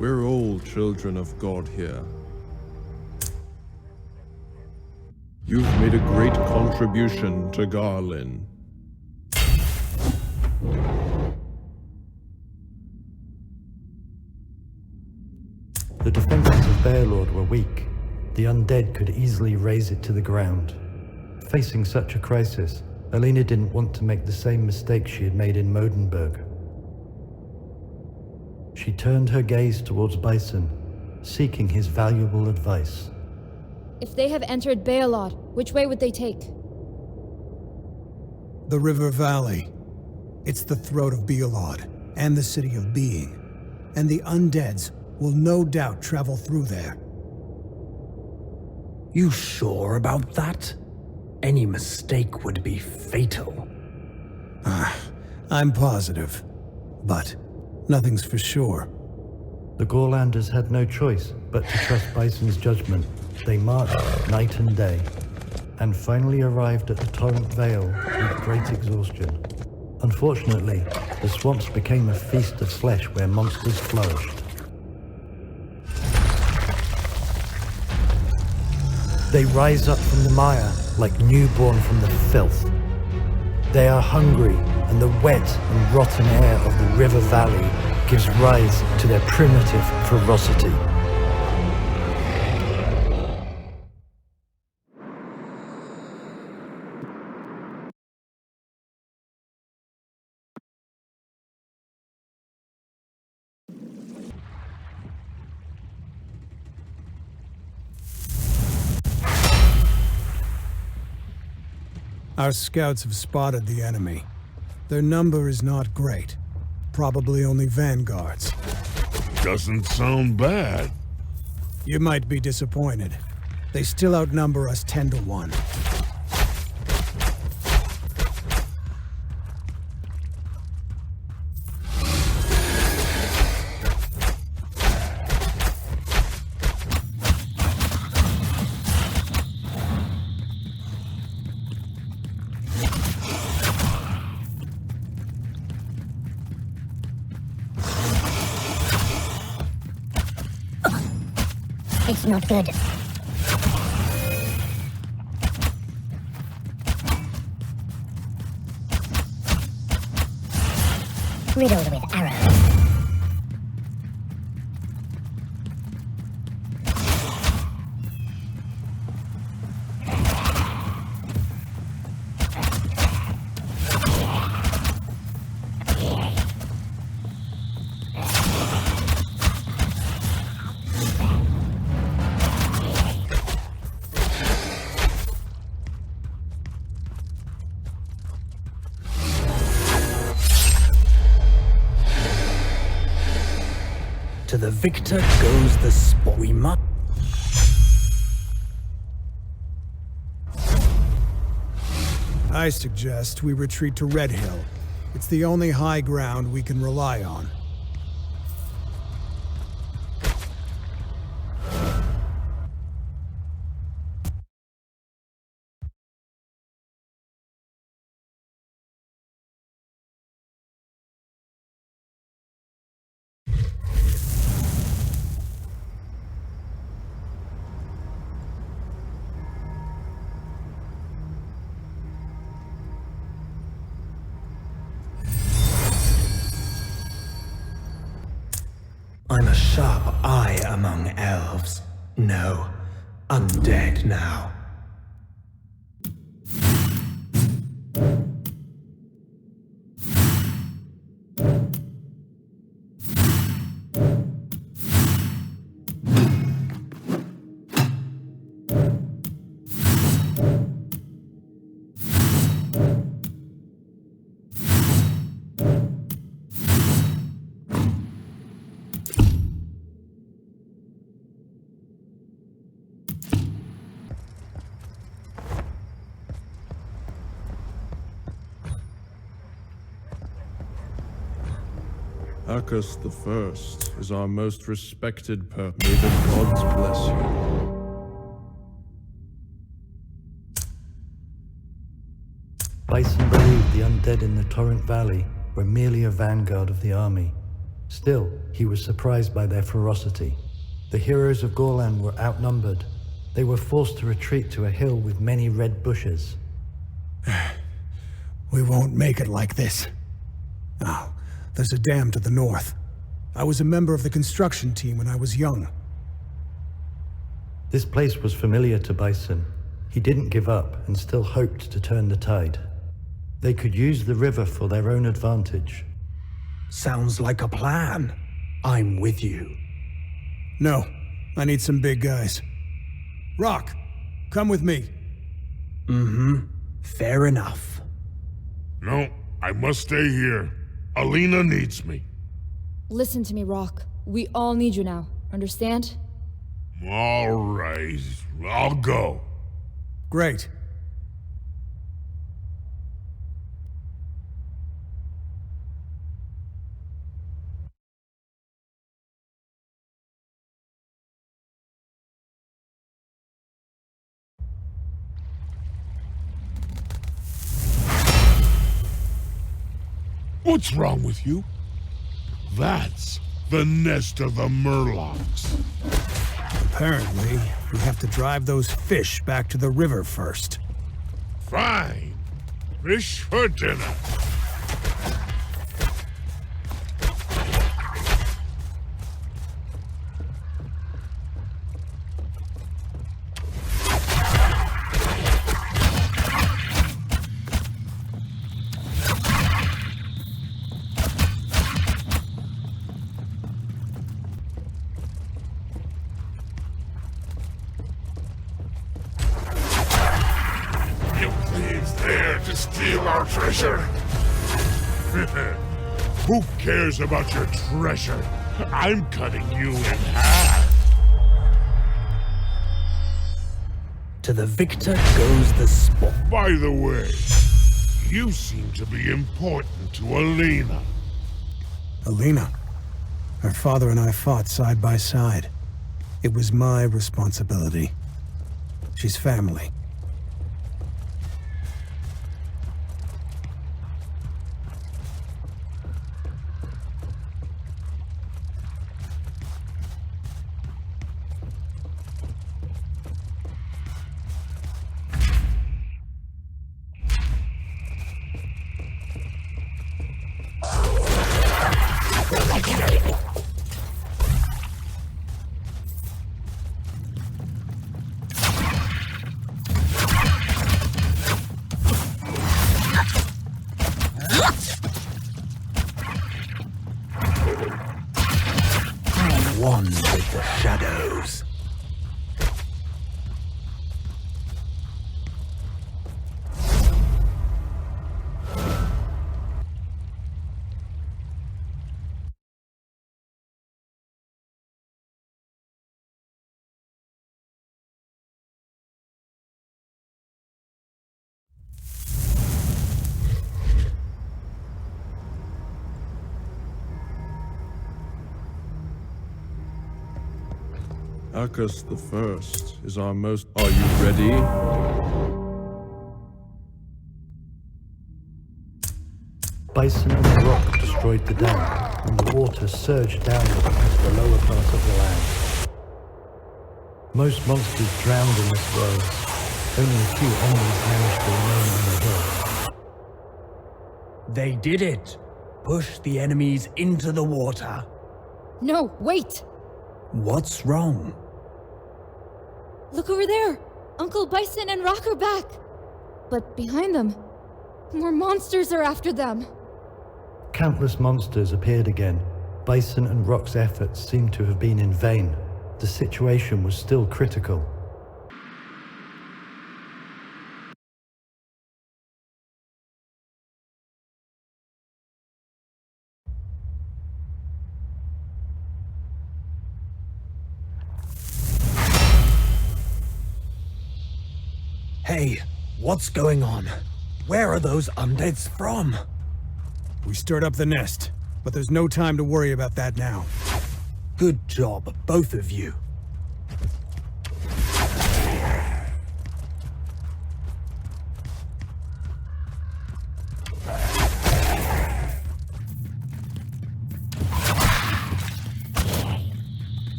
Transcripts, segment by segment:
We're all children of God here. You've made a great contribution to Garlin. The defenses of Bearlord were weak. The undead could easily raze it to the ground. Facing such a crisis, Alina didn't want to make the same mistake she had made in Modenburg. She turned her gaze towards Bison, seeking his valuable advice. If they have entered Bealod, which way would they take? The River Valley. It's the throat of Bealod, and the City of Being. And the undeads will no doubt travel through there. You sure about that? Any mistake would be fatal. I'm positive. But nothing's for sure. The Gorlanders had no choice but to trust Bison's judgment. They marched night and day, and finally arrived at the Torrent Vale with great exhaustion. Unfortunately, the swamps became a feast of flesh where monsters flourished. They rise up from the mire like newborn from the filth. They are hungry, and the wet and rotten air of the river valley gives rise to their primitive ferocity. Our scouts have spotted the enemy. Their number is not great. Probably only vanguards. Doesn't sound bad. You might be disappointed. They still outnumber us 10 to 1. It's not good. Riddled with arrows. To the victor goes the sport. We must. I suggest we retreat to Red Hill. It's the only high ground we can rely on. I'm a sharp eye among elves. No, undead now. Arcus the First is our most respected per. May the gods bless you. Bison believed the undead in the Torrent Valley were merely a vanguard of the army. Still, he was surprised by their ferocity. The heroes of Gorland were outnumbered. They were forced to retreat to a hill with many red bushes. We won't make it like this. Oh, there's a dam to the north. I was a member of the construction team when I was young. This place was familiar to Bison. He didn't give up and still hoped to turn the tide. They could use the river for their own advantage. Sounds like a plan. I'm with you. No, I need some big guys. Rock, come with me. Fair enough. No, I must stay here. Alina needs me. Listen to me, Rock. We all need you now. Understand? All right, I'll go. Great. What's wrong with you? That's the nest of the Murlocs. Apparently, we have to drive those fish back to the river first. Fine. Fish for dinner. To steal our treasure. Who cares about your treasure? I'm cutting you in half. To the victor goes the sport. By the way, you seem to be important to Alina. Alina. Her father and I fought side by side. It was my responsibility. She's family. One with the shadows. Arcus the First is our most... Are you ready? Bison and rock destroyed the dam, and the water surged downward into the lower part of the land. Most monsters drowned in this world. Only a few enemies managed to remain on the hill. They did it. Push the enemies into the water. No, wait! What's wrong? Look over there! Uncle Bison and Rock are back! But behind them, more monsters are after them! Countless monsters appeared again. Bison and Rock's efforts seemed to have been in vain. The situation was still critical. Hey, what's going on? Where are those undeads from? We stirred up the nest, but there's no time to worry about that now. Good job, both of you.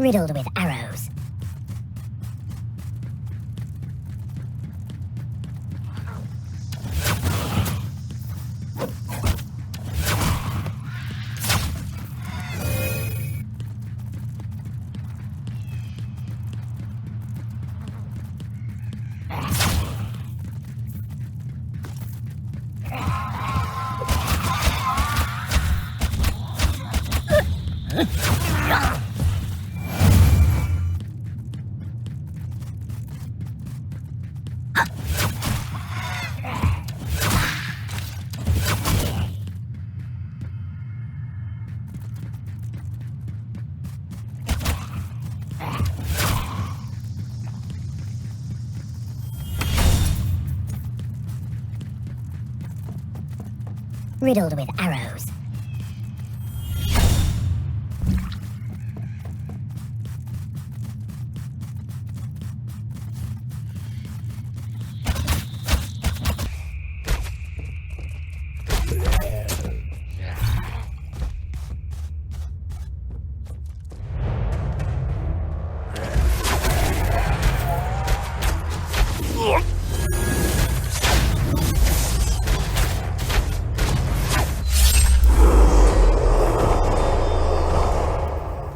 riddled with arrows. Riddled with arrows.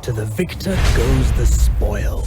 To the victor goes the spoil.